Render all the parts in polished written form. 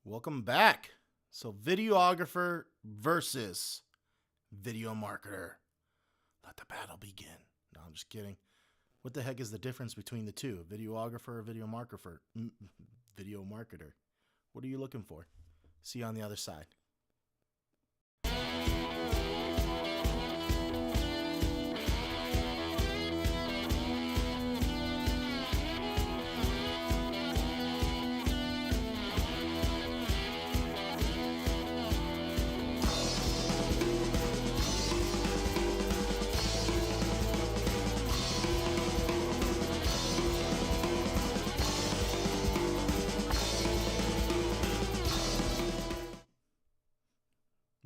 Welcome back. So, videographer versus video marketer. Let the battle begin. No, I'm just kidding. What the heck is the difference between the two? Videographer or video marketer? Video marketer. What are you looking for? See you on the other side.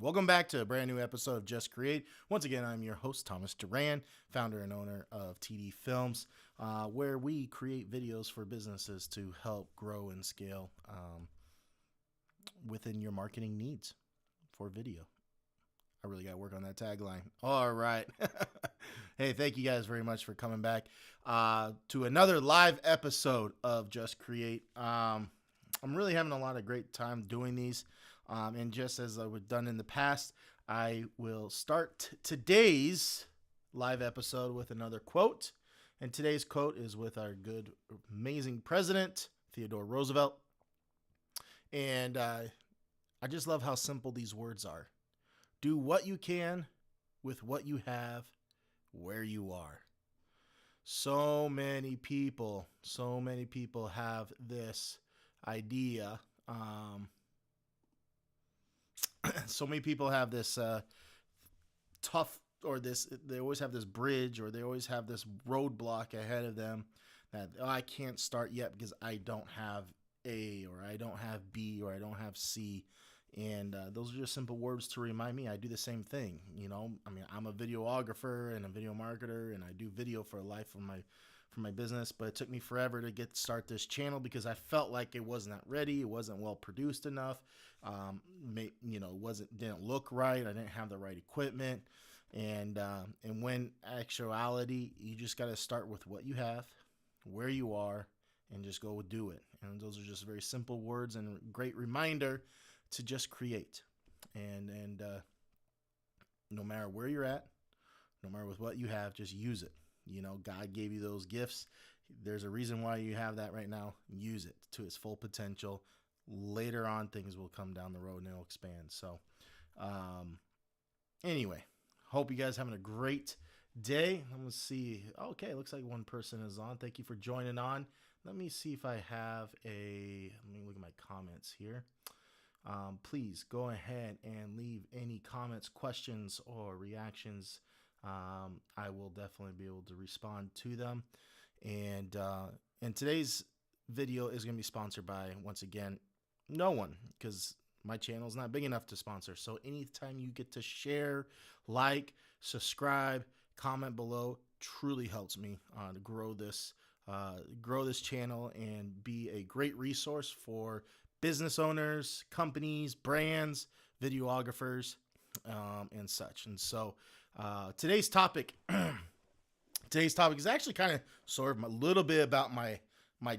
Welcome back to a brand new episode of Just Create. Once again, I'm your host, Thomas Duran, founder and owner of TD Films, where we create videos for businesses to help grow and scale within your marketing needs for video. I really got to work on that tagline. All right. Hey, thank you guys very much for coming back to another live episode of Just Create. I'm really having a lot of great time doing these. And just as I've done in the past, I will start today's live episode with another quote. And today's quote is with our good, amazing president, Theodore Roosevelt. And I just love how simple these words are. Do what you can with what you have where you are. So many people have this idea. So many people have this tough, or they always have this bridge, or they always have this roadblock ahead of them that I can't start yet because I don't have A, or I don't have B, or I don't have C. And those are just simple words to remind me I do the same thing. You know, I mean, I'm a videographer and a video marketer, and I do video for life for my business, but it took me forever to start this channel because I felt like it wasn't that ready. It wasn't well produced enough. Didn't look right. I didn't have the right equipment. And when actuality, you just got to start with what you have, where you are, and just go do it. And those are just very simple words and a great reminder to just create. And no matter where you're at, no matter with what you have, just use it. You know, God gave you those gifts. There's a reason why you have that right now. Use it to its full potential. Later on, things will come down the road and it'll expand. So, anyway, hope you guys having a great day. Let me see. Okay, looks like one person is on. Thank you for joining on. Let me see if I have let me look at my comments here. Please go ahead and leave any comments, questions, or reactions. I will definitely be able to respond to them. And today's video is going to be sponsored by, once again, no one, because my channel is not big enough to sponsor. So anytime you get to share, like, subscribe, comment below, truly helps me to grow this channel and be a great resource for business owners, companies, brands, videographers, and such. And so today's topic is actually kind of sort of a little bit about my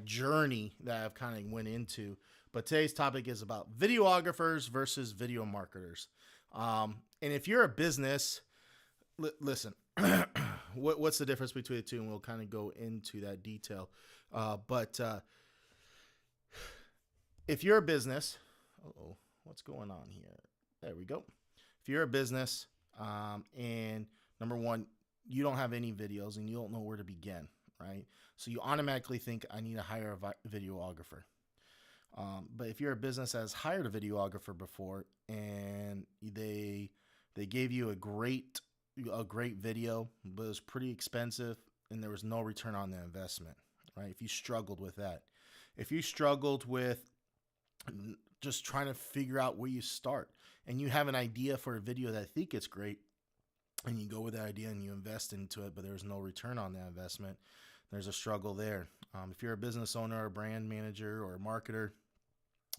journey that I've kind of went into. But today's topic is about videographers versus video marketers. And if you're a business, listen, what's the difference between the two? And we'll kind of go into that detail. But if you're a business, what's going on here? There we go. If you're a business, and number one, you don't have any videos and you don't know where to begin, right? So you automatically think I need to hire a videographer. But if you're a business that has hired a videographer before and they gave you a great video, but it was pretty expensive and there was no return on the investment, right? If you struggled with that, if you struggled with just trying to figure out where you start, and you have an idea for a video that I think it's great, and you go with that idea and you invest into it, but there's no return on that investment, there's a struggle there. If you're a business owner, a brand manager, or a marketer,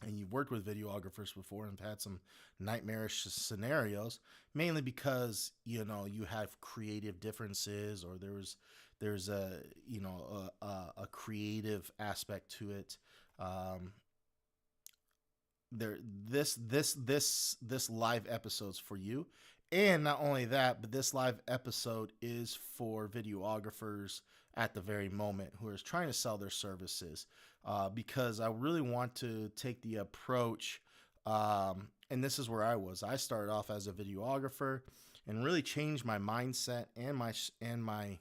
and you've worked with videographers before and had some nightmarish scenarios, mainly because, you know, you have creative differences, or there's a creative aspect to it. there this live episode's for you. And not only that, but this live episode is for videographers at the very moment who are trying to sell their services, because I really want to take the approach, and this is where I started off as a videographer and really changed my mindset and my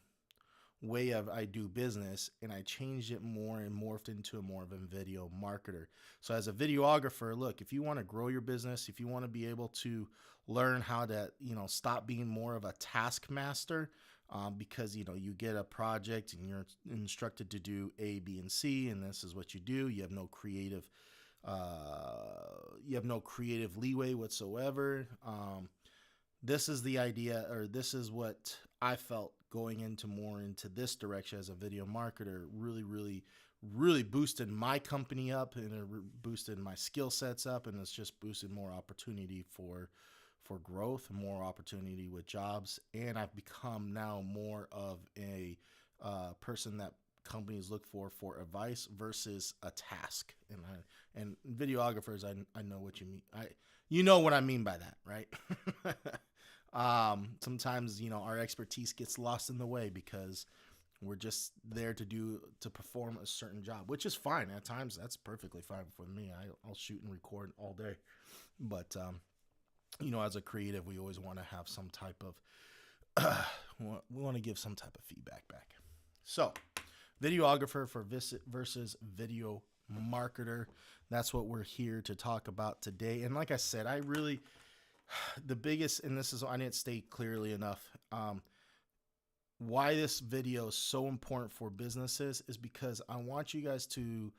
way of I do business, and I changed it more and morphed into more of a video marketer. So as a videographer, look, if you want to grow your business, if you want to be able to learn how to, stop being more of a taskmaster, because, you get a project and you're instructed to do A, B, and C, and this is what you do. You have no creative leeway whatsoever. This is the idea, or this is what I felt going into this direction as a video marketer really boosted my company up, and it boosted my skill sets up, and it's just boosted more opportunity for growth, more opportunity with jobs. And I've become now more of a person that companies look for advice versus a task. And videographers, I know what you mean. You know what I mean by that, right? Sometimes, our expertise gets lost in the way because we're just there to perform a certain job, which is fine. At times, that's perfectly fine for me. I'll shoot and record all day. But, as a creative, we always want to have some type of, we want to give some type of feedback back. So, videographer versus video marketer. That's what we're here to talk about today. And like I said, the biggest, and this is, I didn't state clearly enough, why this video is so important for businesses is because I want you guys to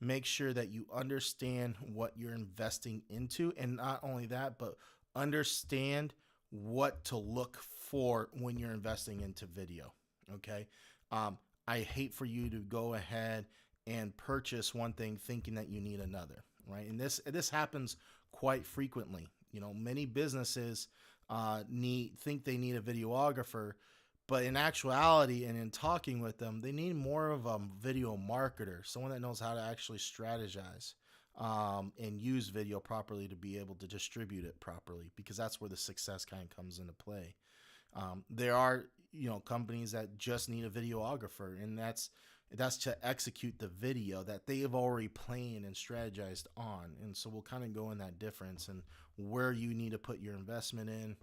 make sure that you understand what you're investing into. And not only that, but understand what to look for when you're investing into video. Okay. I hate for you to go ahead and purchase one thing thinking that you need another, right? And this happens quite frequently. Many businesses think they need a videographer, but in actuality and in talking with them, they need more of a video marketer, someone that knows how to actually strategize and use video properly to be able to distribute it properly, because that's where the success kind of comes into play. There are, companies that just need a videographer, and that's to execute the video that they have already planned and strategized on. And so we'll kind of go in that difference and where you need to put your investment in,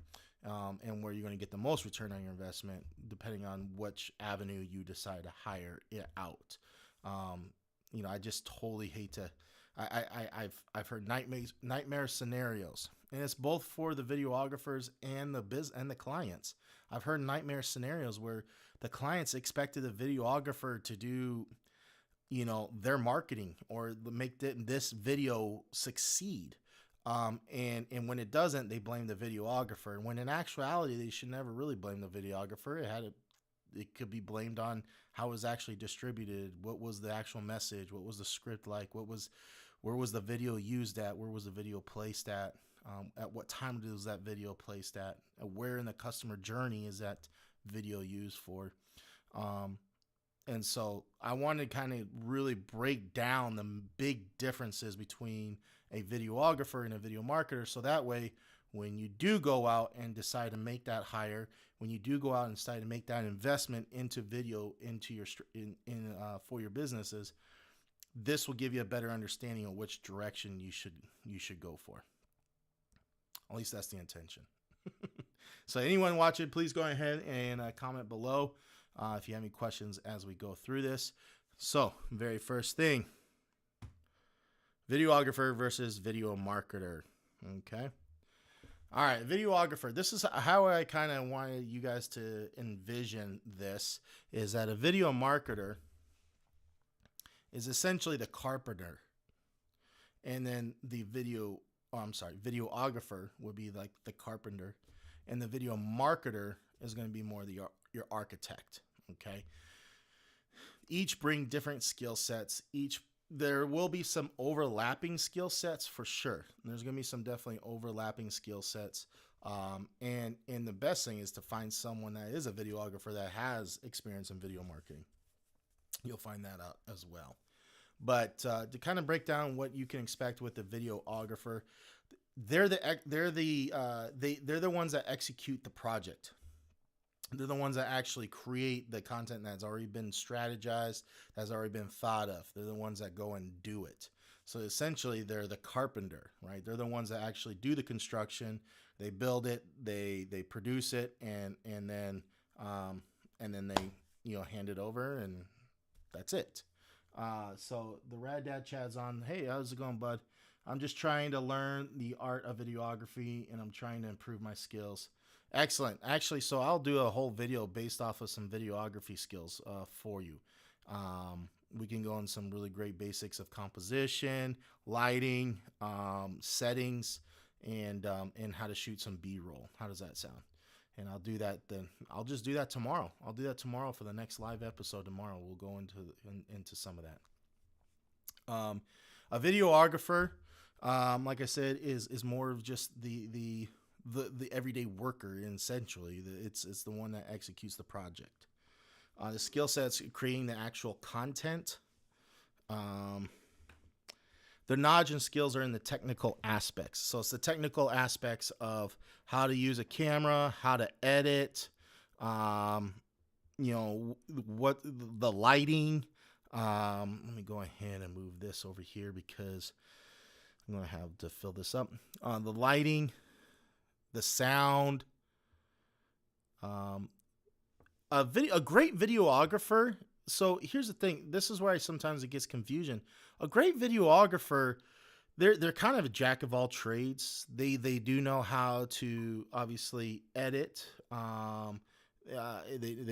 and where you're going to get the most return on your investment, depending on which avenue you decide to hire it out. I just totally hate to. I've heard nightmare scenarios, and it's both for the videographers and the clients. I've heard nightmare scenarios where the clients expected the videographer to do, their marketing or make this video succeed. And when it doesn't, they blame the videographer. And when in actuality, they should never really blame the videographer. It could be blamed on how it was actually distributed. What was the actual message? What was the script like? Where was the video used at? Where was the video placed at? At what time was that video placed at? Where in the customer journey is that video used for? And so I want to kind of really break down the big differences between a videographer and a video marketer. So that way, when you do go out and decide to make that hire, when you do go out and decide to make that investment into video, into your for your businesses, this will give you a better understanding of which direction you should go for. At least that's the intention. So anyone watching, please go ahead and comment below if you have any questions as we go through this. So very first thing, videographer versus video marketer. Okay. All right, videographer. This is how I kind of wanted you guys to envision this, is that a video marketer is essentially the carpenter. And then the videographer would be like the carpenter. And the video marketer is going to be more your architect. Okay. Each bring different skill sets. There will be some overlapping skill sets for sure. There's going to be some definitely overlapping skill sets. And the best thing is to find someone that is a videographer that has experience in video marketing. You'll find that out as well. But to kind of break down what you can expect with the videographer, they're the ones that execute the project. They're the ones that actually create the content that's already been strategized, that's already been thought of. They're the ones that go and do it. So essentially, they're the carpenter, right? They're the ones that actually do the construction. They build it, they produce it, and then they hand it over, and that's it. So the Rad Dad Chad's on. Hey, how's it going, bud? I'm just trying to learn the art of videography, and I'm trying to improve my skills. Excellent. Actually, so I'll do a whole video based off of some videography skills for you. We can go on some really great basics of composition, lighting, settings, and how to shoot some B-roll. How does that sound? And I'll do that then. I'll just do that tomorrow. I'll do that tomorrow for the next live episode tomorrow. We'll go into some of that. A videographer, like I said, is more of just the everyday worker. Essentially, it's the one that executes the project. The skill set's creating the actual content. Their knowledge and skills are in the technical aspects. So it's the technical aspects of how to use a camera, how to edit, what the lighting. Let me go ahead and move this over here because I'm going to have to fill this up. The lighting, the sound. A great videographer. So here's the thing. This is where sometimes it gets confusion. A great videographer, they're kind of a jack of all trades. They do know how to obviously edit. They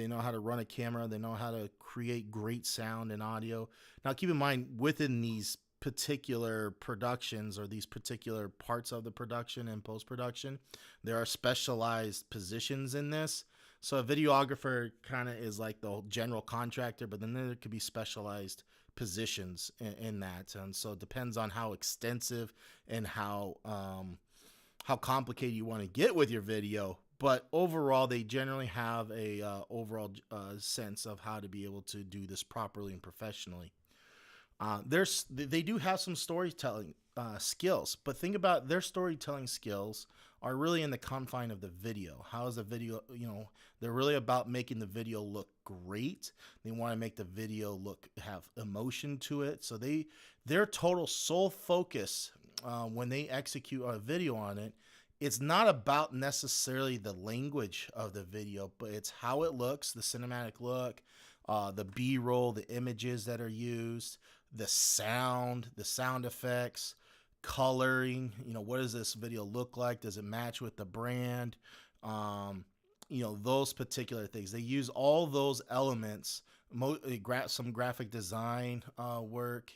know how to run a camera. They know how to create great sound and audio. Now, keep in mind, within these particular productions or these particular parts of the production and post-production, there are specialized positions in this. So a videographer kind of is like the general contractor, but then there could be specialized positions in that. And so it depends on how extensive and how complicated you want to get with your video. But overall, they generally have a overall sense of how to be able to do this properly and professionally. They do have some storytelling skills, but think about their storytelling skills are really in the confine of the video. How is the video, they're really about making the video look great. They want to make the video have emotion to it. So their total sole focus when they execute a video on it, it's not about necessarily the language of the video, but it's how it looks, the cinematic look, the B-roll, the images that are used, the sound effects, coloring. What does this video look like? Does it match with the brand? Those particular things. They use all those elements, some graphic design work,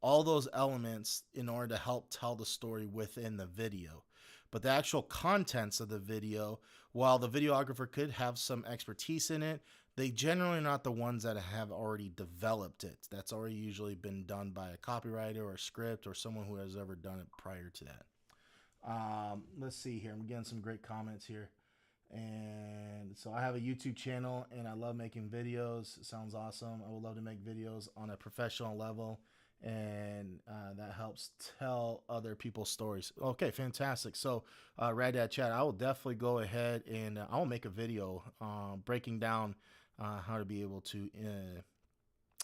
all those elements in order to help tell the story within the video. But the actual contents of the video, while the videographer could have some expertise in it, they generally are not the ones that have already developed it. That's already usually been done by a copywriter or a script or someone who has ever done it prior to that. Let's see here. I'm getting some great comments here. And so I have a YouTube channel and I love making videos. It sounds awesome. I would love to make videos on a professional level, and that helps tell other people's stories. Okay, fantastic. So Rad Dad Chat, I will definitely go ahead and I will make a video breaking down how to be able to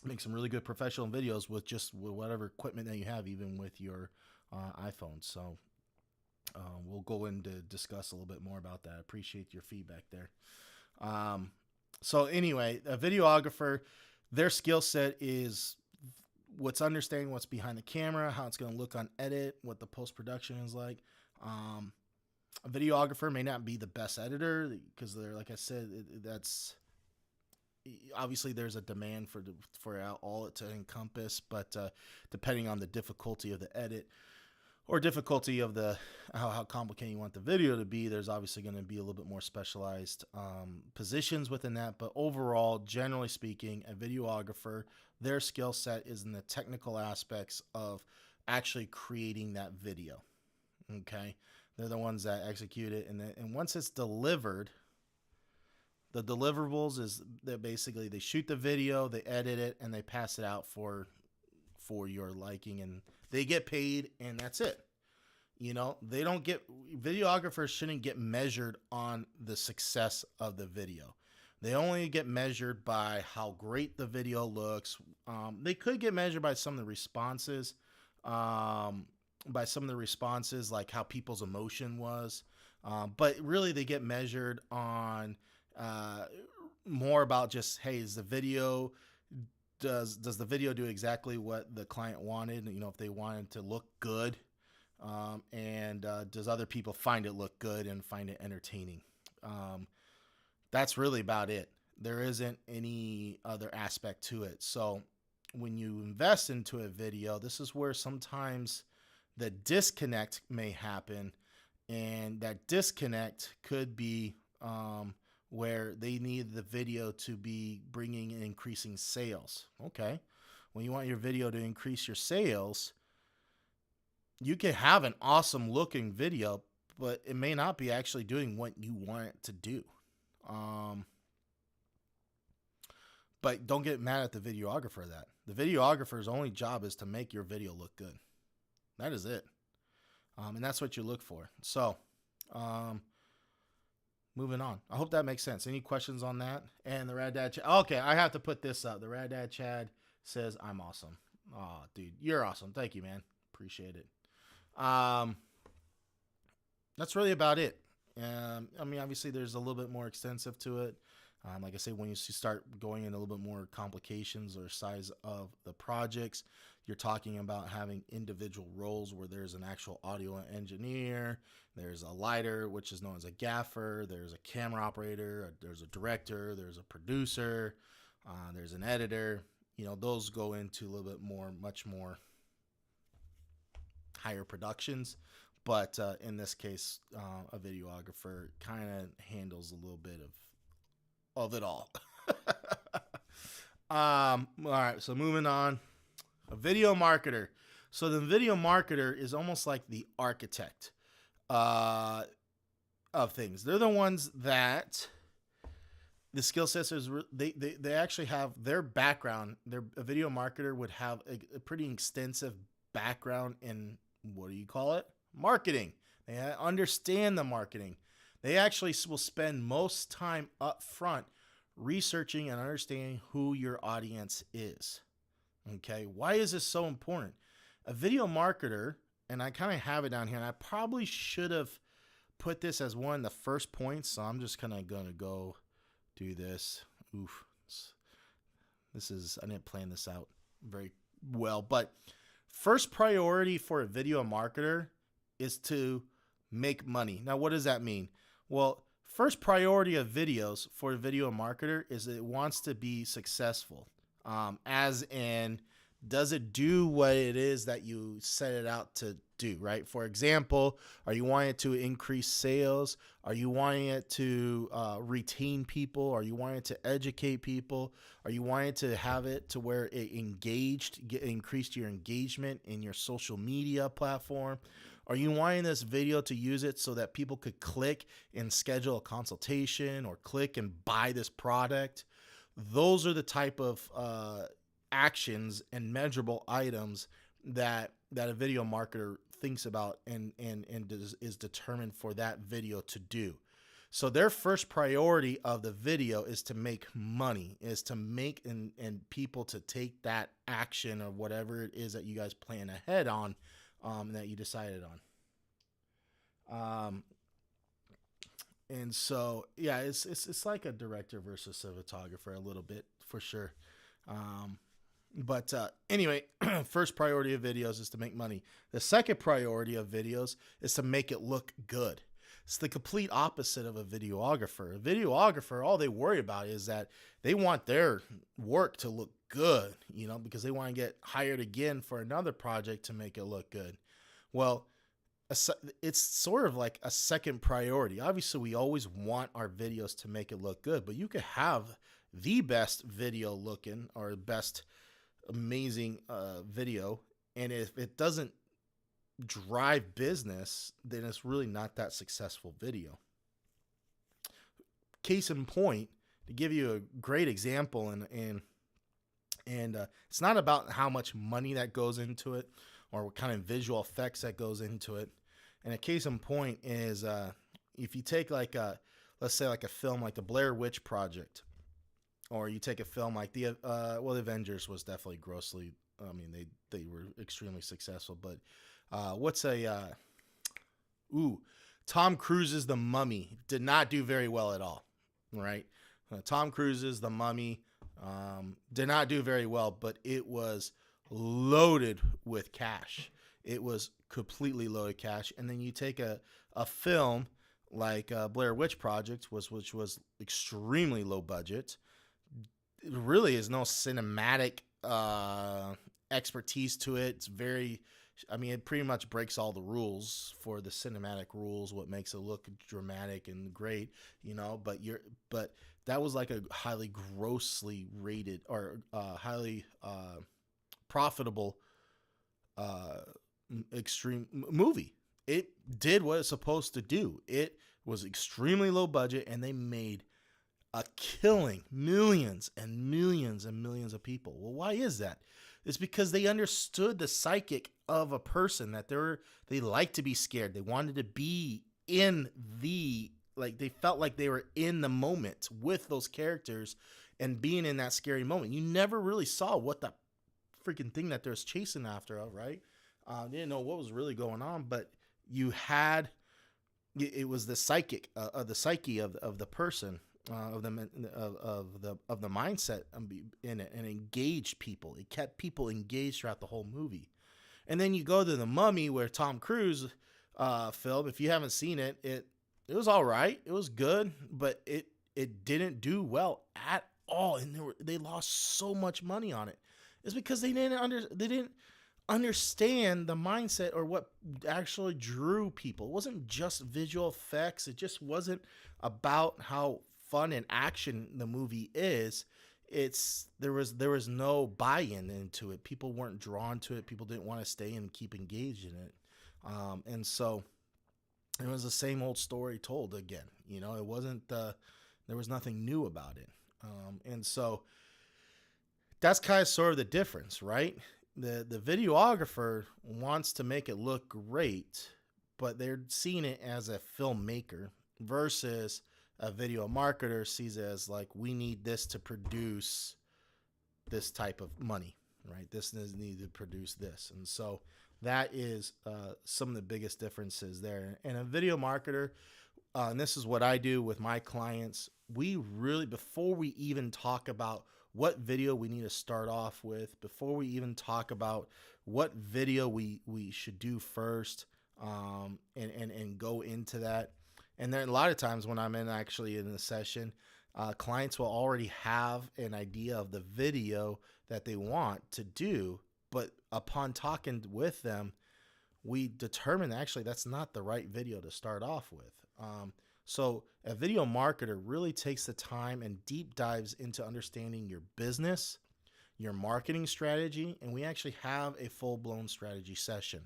make some really good professional videos with whatever equipment that you have, even with your iPhone. So we'll go in to discuss a little bit more about that. I appreciate your feedback there. So anyway, a videographer, their skill set is understanding what's behind the camera, how it's going to look on edit, what the post-production is like. A videographer may not be the best editor because they're, like I said, that's obviously there's a demand for all it to encompass, but depending on the difficulty of the edit or difficulty of how complicated you want the video to be, there's obviously going to be a little bit more specialized positions within that. But overall, generally speaking, a videographer, their skill set is in the technical aspects of actually creating that video. Okay, they're the ones that execute it, and once it's delivered, the deliverables is that basically they shoot the video, they edit it, and they pass it out for for your liking, and they get paid, and that's it. You know, they don't get, videographers shouldn't get measured on the success of the video. They only get measured by how great the video looks. They could get measured by some of the responses, like how people's emotion was. But really they get measured on more about just, hey, is the video, does the video do exactly what the client wanted? You know, if they wanted to look good, and does other people find it look good and find it entertaining? That's really about it. There isn't any other aspect to it. So when you invest into a video, this is where sometimes the disconnect may happen, and that disconnect could be where they need the video to be bringing and increasing sales. Okay, when you want your video to increase your sales, you can have an awesome looking video, but it may not be actually doing what you want it to do. But don't get mad at the videographer for that. The videographer's only job is to make your video look good. That is it. And that's what you look for. So, moving on. I hope that makes sense. Any questions on that? And the Rad Dad Chad. Okay, I have to put this up. The Rad Dad Chad says, I'm awesome. Oh, dude, you're awesome. Thank you, man. Appreciate it. That's really about it. I mean, obviously there's a little bit more extensive to it. Like I say, when you start going into a little bit more complications or size of the projects, you're talking about having individual roles where there's an actual audio engineer, there's a lighter, which is known as a gaffer, there's a camera operator, there's a director, there's a producer, there's an editor. You know, those go into a little bit more, much more higher productions. But in this case, a videographer kind of handles a little bit of it all. All right, so moving on. A video marketer. So the video marketer is almost like the architect of things. They're the ones that the skill sets is they actually have their background. A video marketer would have a pretty extensive background in, what do you call it? Marketing. They understand the marketing. They actually will spend most time up front researching and understanding who your audience is. Okay, why is this so important? A video marketer, and I kind of have it down here, and I probably should have put this as one of the first points, so I'm just kind of going to go do this. Oof. I didn't plan this out very well, but first priority for a video marketer is to make money. Now, what does that mean? Well, first priority of videos for a video marketer is it wants to be successful. As in, does it do what it is that you set it out to do, right? For example, are you wanting it to increase sales? Are you wanting it to retain people? Are you wanting it to educate people? Are you wanting to have it to where it increased your engagement in your social media platform? Are you wanting this video to use it so that people could click and schedule a consultation or click and buy this product? Those are the type of actions and measurable items that a video marketer thinks about and is determined for that video to do. So their first priority of the video is to make money, is to make and people to take that action or whatever it is that you guys plan ahead on, that you decided on. And so, yeah, it's like a director versus a photographer a little bit for sure. But anyway, first priority of videos is to make money. The second priority of videos is to make it look good. It's the complete opposite of a videographer. A videographer, all they worry about is that they want their work to look good, you know, because they want to get hired again for another project to make it look good. Well, it's sort of like a second priority. Obviously, we always want our videos to make it look good, but you could have the best video looking or best amazing video, and if it doesn't drive business, then it's really not that successful video. Case in point, to give you a great example, and And it's not about how much money that goes into it or what kind of visual effects that goes into it. And a case in point is if you take like let's say like a film like the Blair Witch Project, or you take a film like the Avengers was definitely grossly, I mean, they were extremely successful, but what's a Tom Cruise's The Mummy did not do very well at all, right? Tom Cruise's The Mummy did not do very well, but it was loaded with cash. It was completely loaded cash. And then you take a film like Blair Witch Project, which was extremely low budget. It really is no cinematic expertise to it. It's very, I mean, it pretty much breaks all the rules for the cinematic rules, what makes it look dramatic and great, you know, but that was like a highly grossly rated or highly profitable extreme movie. It did what it's supposed to do. It was extremely low budget, and they made a killing, millions and millions and millions of people. Well, why is that? It's because they understood the psychic of a person, that they like to be scared. They wanted to be in they felt like they were in the moment with those characters and being in that scary moment. You never really saw what the freaking thing that they're chasing after, right? Didn't know what was really going on, but you had, it was the psychic of the psyche of the person, of the mindset in it, and engaged people. It kept people engaged throughout the whole movie. And then you go to The Mummy, where Tom Cruise film. If you haven't seen it, it was all right. It was good, but it didn't do well at all, and they lost so much money on it. It's because they didn't understand the mindset or what actually drew people. It wasn't just visual effects. It just wasn't about how fun and action the movie is. There was no buy-in into it. People weren't drawn to it. People didn't want to stay and keep engaged in it. And so it was the same old story told again. You know, it wasn't, there was nothing new about it. And so that's kind of sort of the difference, right? The videographer wants to make it look great, but they're seeing it as a filmmaker, versus a video marketer sees it as like, we need this to produce this type of money, right? This is needed to produce this. And so that is some of the biggest differences there. And a video marketer, and this is what I do with my clients, we really, before we even talk about what video we need to start off with, before we even talk about what video we should do first, and go into that. And then a lot of times when I'm in the session, clients will already have an idea of the video that they want to do, but upon talking with them, we determine actually that's not the right video to start off with. So a video marketer really takes the time and deep dives into understanding your business, your marketing strategy, and we actually have a full-blown strategy session.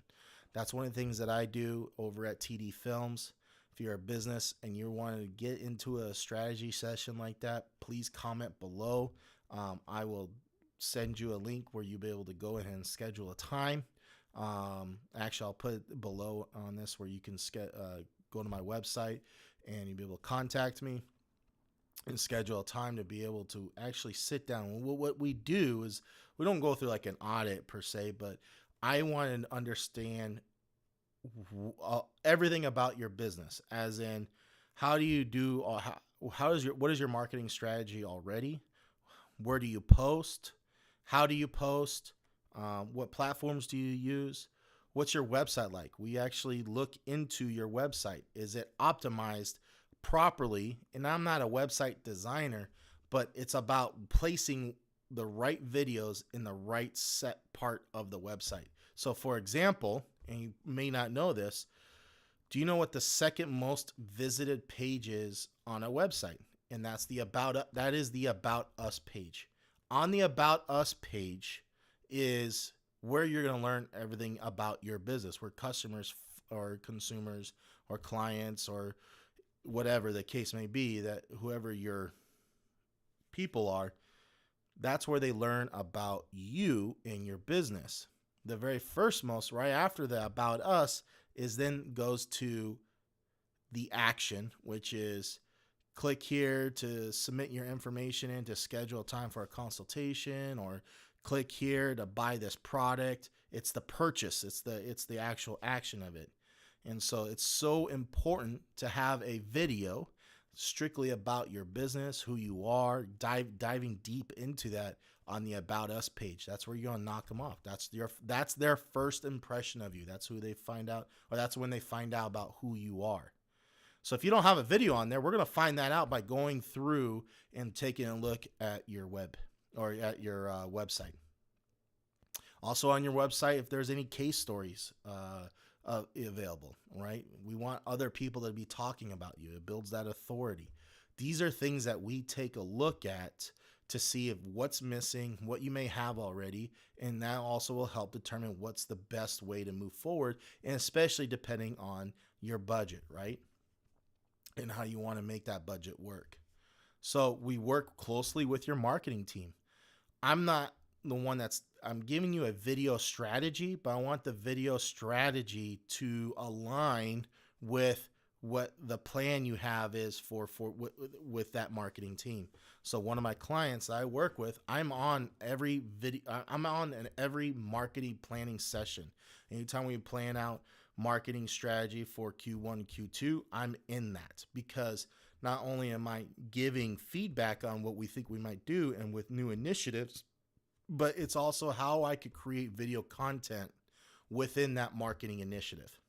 That's one of the things that I do over at TD Films. If you're a business and you're wanting to get into a strategy session like that, please comment below. I will send you a link where you'll be able to go ahead and schedule a time. Actually, I'll put it below on this where you can go to my website and you'll be able to contact me and schedule a time to be able to actually sit down. What we do is we don't go through like an audit per se, but I want to understand everything about your business, as in how do you do, what is your marketing strategy already? Where do you post? How do you post? What platforms do you use? What's your website like? We actually look into your website. Is it optimized properly? And I'm not a website designer, but it's about placing the right videos in the right set part of the website. So for example, and you may not know this, do you know what the second most visited page is on a website? And that's the that is the About Us page. On the About Us page is where you're going to learn everything about your business, where customers or consumers or clients or whatever the case may be, that whoever your people are, That's where they learn about you and your business. The very first most, right after the about us, is then goes to the action, which is click here to submit your information in to schedule time for a consultation, or click here to buy this product. It's the purchase. It's the actual action of it. And so it's so important to have a video strictly about your business, who you are, diving deep into that on the About Us page. That's where you're gonna knock them off. That's their first impression of you. That's who they find out, or that's when they find out about who you are. So if you don't have a video on there, we're gonna find that out by going through and taking a look at your web or at your website. Also on your website, if there's any case stories available, right? We want other people to be talking about you. It builds that authority. These are things that we take a look at to see if what's missing, what you may have already, and that also will help determine what's the best way to move forward, and especially depending on your budget, right? And how you want to make that budget work. So we work closely with your marketing team. I'm not the one I'm giving you a video strategy, but I want the video strategy to align with what the plan you have is with that marketing team. So one of my clients I work with, I'm on every marketing planning session. Anytime we plan out marketing strategy for Q1, Q2, I'm in that, because not only am I giving feedback on what we think we might do and with new initiatives, but it's also how I could create video content within that marketing initiative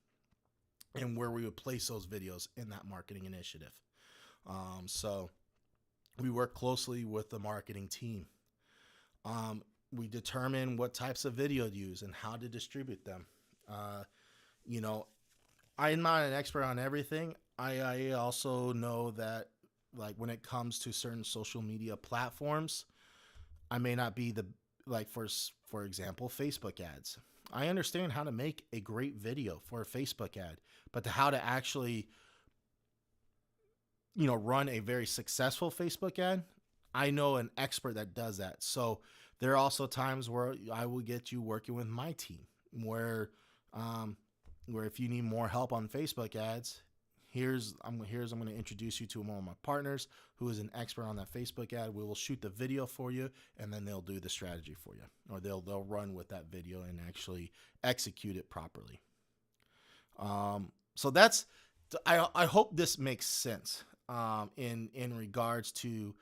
and where we would place those videos in that marketing initiative. So we work closely with the marketing team. We determine what types of video to use and how to distribute them. I'm not an expert on everything. I also know that, like, when it comes to certain social media platforms, I may not be for example, Facebook ads. I understand how to make a great video for a Facebook ad, but how to actually, run a very successful Facebook ad, I know an expert that does that. So there are also times where I will get you working with my team, where if you need more help on Facebook ads, I'm going to introduce you to one of my partners who is an expert on that Facebook ad. We will shoot the video for you, and then they'll do the strategy for you, or they'll run with that video and actually execute it properly. So that's, I hope this makes sense in regards to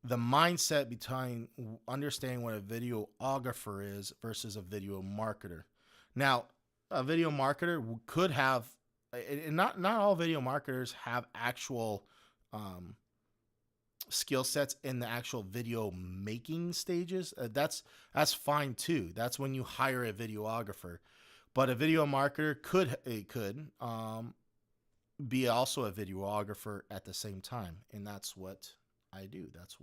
the mindset behind understanding what a videographer is versus a video marketer. Now, a video marketer could have, and not all video marketers have actual skill sets in the actual video making stages. That's fine too. That's when you hire a videographer. But a video marketer could be also a videographer at the same time, and that's what I do. That's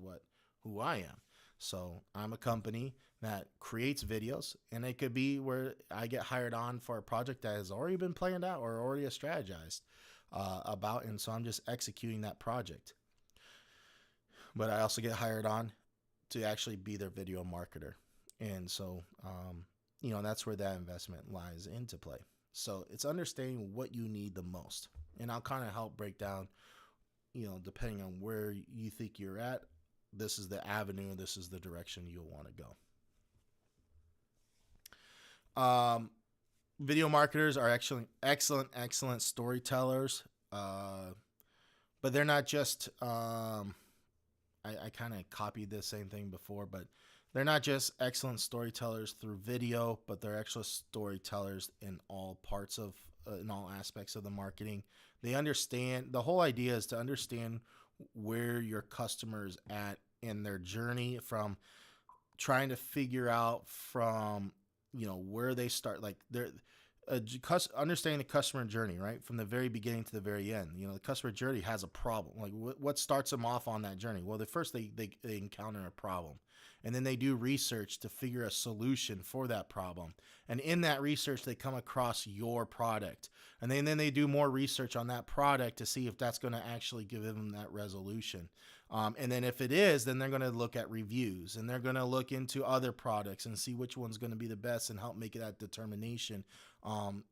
who I am. So I'm a company that creates videos, and it could be where I get hired on for a project that has already been planned out or already strategized about, and so I'm just executing that project. But I also get hired on to actually be their video marketer, and so that's where that investment lies into play. So it's understanding what you need the most, and I'll kind of help break down, depending on where you think you're at, this is the avenue, this is the direction you'll want to go. Video marketers are actually excellent storytellers, but they're not just, I kind of copied the same thing before, but they're not just excellent storytellers through video, but they're actual storytellers in all parts of, in all aspects of the marketing. They understand, the whole idea is to understand where your customer's at in their journey, from trying to figure out from, where they start, like they're understanding the customer journey, right? From the very beginning to the very end. The customer journey has a problem. Like what starts them off on that journey? Well, first they encounter a problem, and then they do research to figure a solution for that problem. And in that research, they come across your product, and then they do more research on that product to see if that's going to actually give them that resolution. And then if it is, then they're going to look at reviews, and they're going to look into other products and see which one's going to be the best and help make that determination. And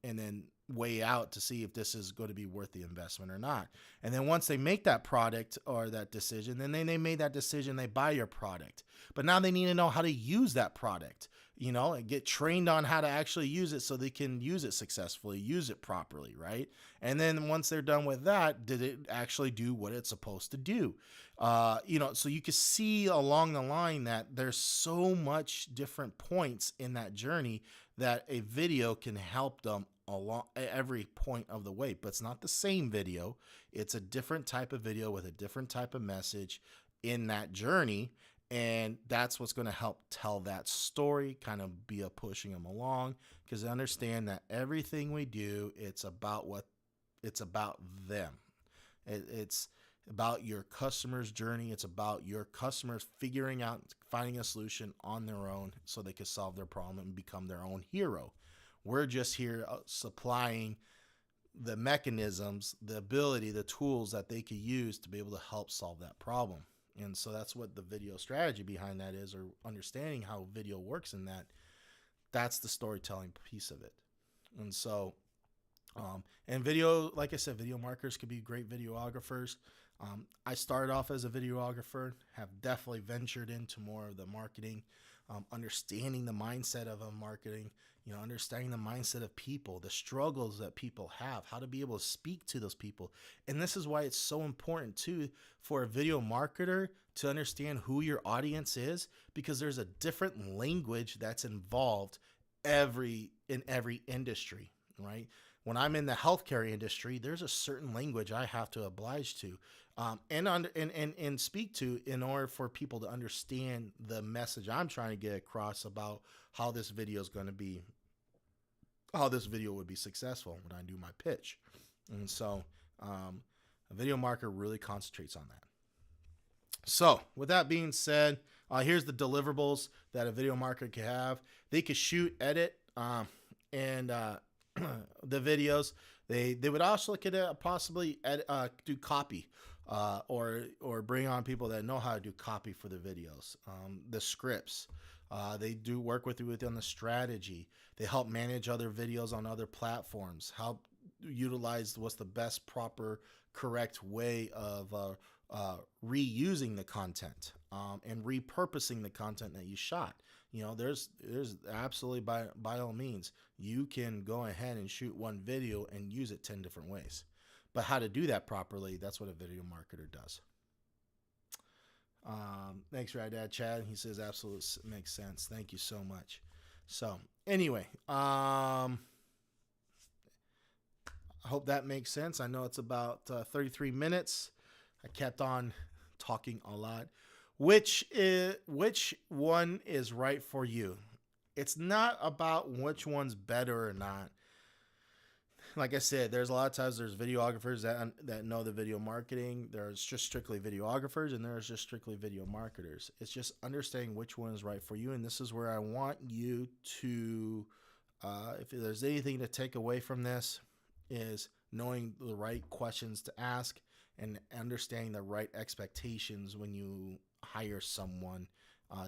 then weigh out to see if this is going to be worth the investment or not. And then once they make that product or that decision, then they made that decision, they buy your product. But now they need to know how to use that product, and get trained on how to actually use it so they can use it successfully, use it properly, right? And then once they're done with that, did it actually do what it's supposed to do? So you can see along the line that there's so much different points in that journey that a video can help them along every point of the way. But it's not the same video. It's a different type of video with a different type of message in that journey. And that's what's going to help tell that story, kind of be a pushing them along, because they understand that everything we do, it's about them. It's about your customer's journey. It's about your customers figuring out, finding a solution on their own so they can solve their problem and become their own hero. We're just here supplying the mechanisms, the ability, the tools that they could use to be able to help solve that problem. And so that's what the video strategy behind that is, or understanding how video works in that. That's the storytelling piece of it. And so, and video, like I said, video marketers could be great videographers. I started off as a videographer, have definitely ventured into more of the marketing, understanding the mindset of marketing, understanding the mindset of people, the struggles that people have, how to be able to speak to those people. And this is why it's so important too for a video marketer to understand who your audience is, because there's a different language that's involved in every industry, right? When I'm in the healthcare industry, there's a certain language I have to oblige to and speak to in order for people to understand the message I'm trying to get across about how this video is going to be, how this video would be successful when I do my pitch. And so a video marketer really concentrates on that. So with that being said, here's the deliverables that a video marketer can have. They could shoot, edit, and the videos. They would also look at possibly do copy, or bring on people that know how to do copy for the videos, the scripts. They do work with you on the strategy. They help manage other videos on other platforms, help utilize what's the best, proper, correct way of reusing the content, and repurposing the content that you shot. There's absolutely, by all means, you can go ahead and shoot one video and use it 10 different ways. But how to do that properly, that's what a video marketer does. Thanks for that, Chad. He says absolutely makes sense. Thank you so much. So anyway, I hope that makes sense. I know it's about 33 minutes. I kept on talking a lot. Which one is right for you? It's not about which one's better or not. Like I said, there's a lot of times there's videographers that know the video marketing. There's just strictly videographers, and there's just strictly video marketers. It's just understanding which one is right for you. And this is where I want you to, if there's anything to take away from this, is knowing the right questions to ask and understanding the right expectations when you hire someone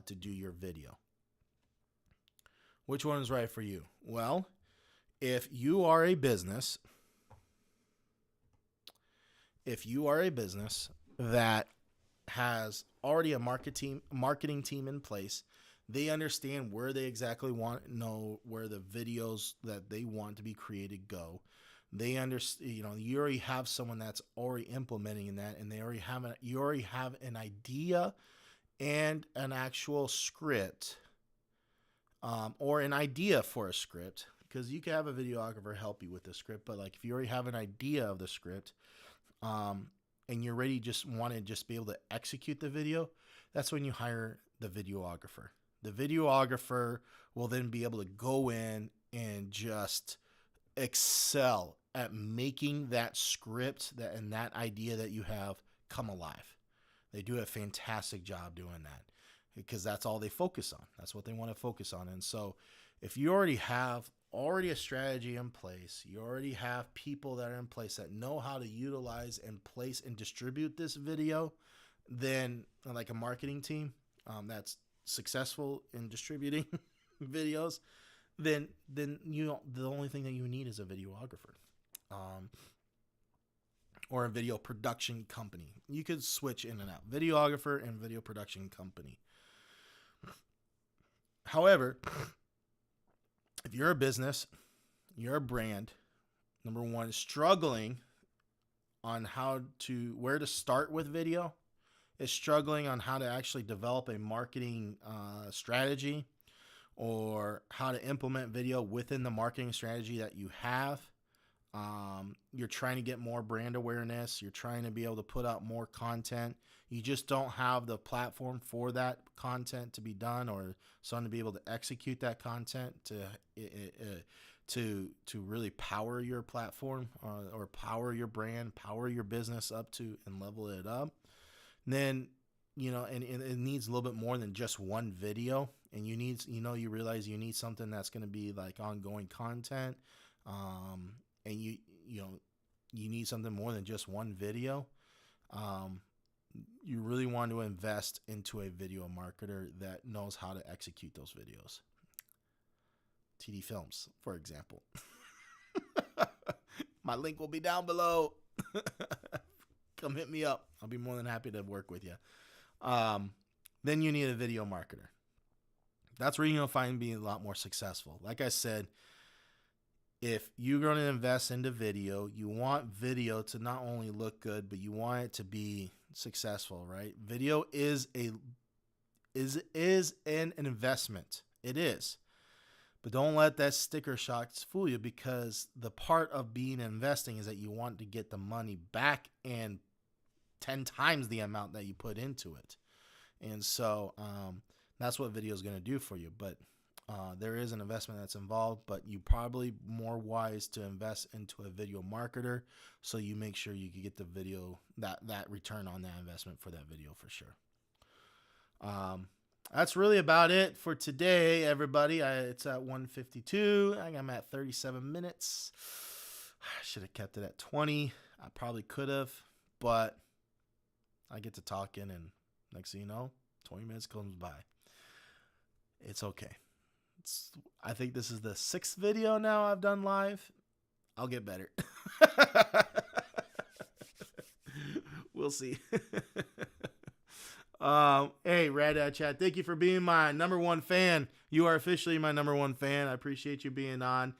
to do your video. Which one is right for you? Well, if you are a business that has already a marketing team in place, they understand where they exactly know where the videos that they want to be created go. They understand, you already have someone that's already implementing in that, and you already have an idea and an actual script, or an idea for a script, because you can have a videographer help you with the script. But like if you already have an idea of the script, and you're ready, want to be able to execute the video, that's when you hire the videographer. The videographer will then be able to go in and just excel at making that script and that idea that you have come alive. They do a fantastic job doing that, because that's all they focus on. That's what they want to focus on. And so if you already have already a strategy in place, you already have people that are in place that know how to utilize and place and distribute this video, then like a marketing team that's successful in distributing videos, then the only thing that you need is a videographer. Or a video production company. You could switch in and out. Videographer and video production company. However, if you're a business, you're a brand, number one, struggling on where to start with video, is struggling on how to actually develop a marketing strategy or how to implement video within the marketing strategy that you have. You're trying to get more brand awareness. You're trying to be able to put out more content. You just don't have the platform for that content to be done, or someone to be able to execute that content to really power your platform or power your brand, power your business up to and level it up. Then, and it needs a little bit more than just one video. And you realize you need something that's going to be like ongoing content. And you need something more than just one video. You really want to invest into a video marketer that knows how to execute those videos. TD Films, for example. My link will be down below. Come hit me up. I'll be more than happy to work with you. Then you need a video marketer. That's where you're going to find being a lot more successful. Like I said, if you're going to invest into video, you want video to not only look good, but you want it to be successful, right? Video is an investment. It is. But don't let that sticker shock fool you, because the part of being investing is that you want to get the money back and 10 times the amount that you put into it. And so that's what video is going to do for you. But there is an investment that's involved, but you probably more wise to invest into a video marketer, so you make sure you can get the video, that return on that investment for that video for sure. That's really about it for today, everybody. It's at 1:52. I'm at 37 minutes. I should have kept it at 20. I probably could have, but I get to talking, and next thing you know, 20 minutes comes by. It's okay. I think this is the 6th video now I've done live. I'll get better. We'll see. Hey, Rad Chat, thank you for being my #1 fan. You are officially my #1 fan. I appreciate you being on.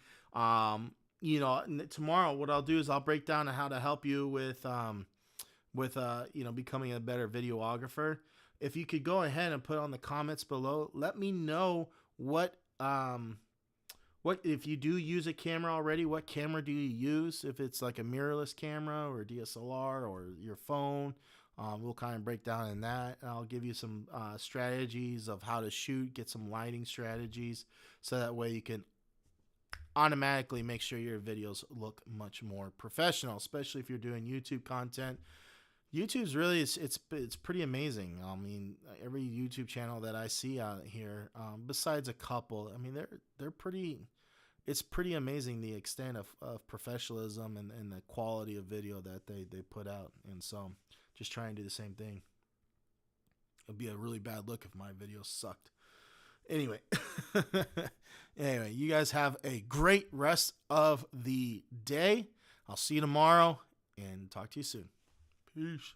Tomorrow what I'll do is I'll break down how to help you with becoming a better videographer. If you could go ahead and put on the comments below, let me know what if you do use a camera already, what camera do you use? If it's like a mirrorless camera or DSLR or your phone, we'll kind of break down in that. And I'll give you some strategies of how to shoot, get some lighting strategies, so that way you can automatically make sure your videos look much more professional, especially if you're doing YouTube content. YouTube's really, it's pretty amazing. I mean, every YouTube channel that I see out here, besides a couple, I mean, it's pretty amazing the extent of professionalism and the quality of video that they put out. And so just try and do the same thing. It'd be a really bad look if my video sucked. Anyway, you guys have a great rest of the day. I'll see you tomorrow and talk to you soon. Peace.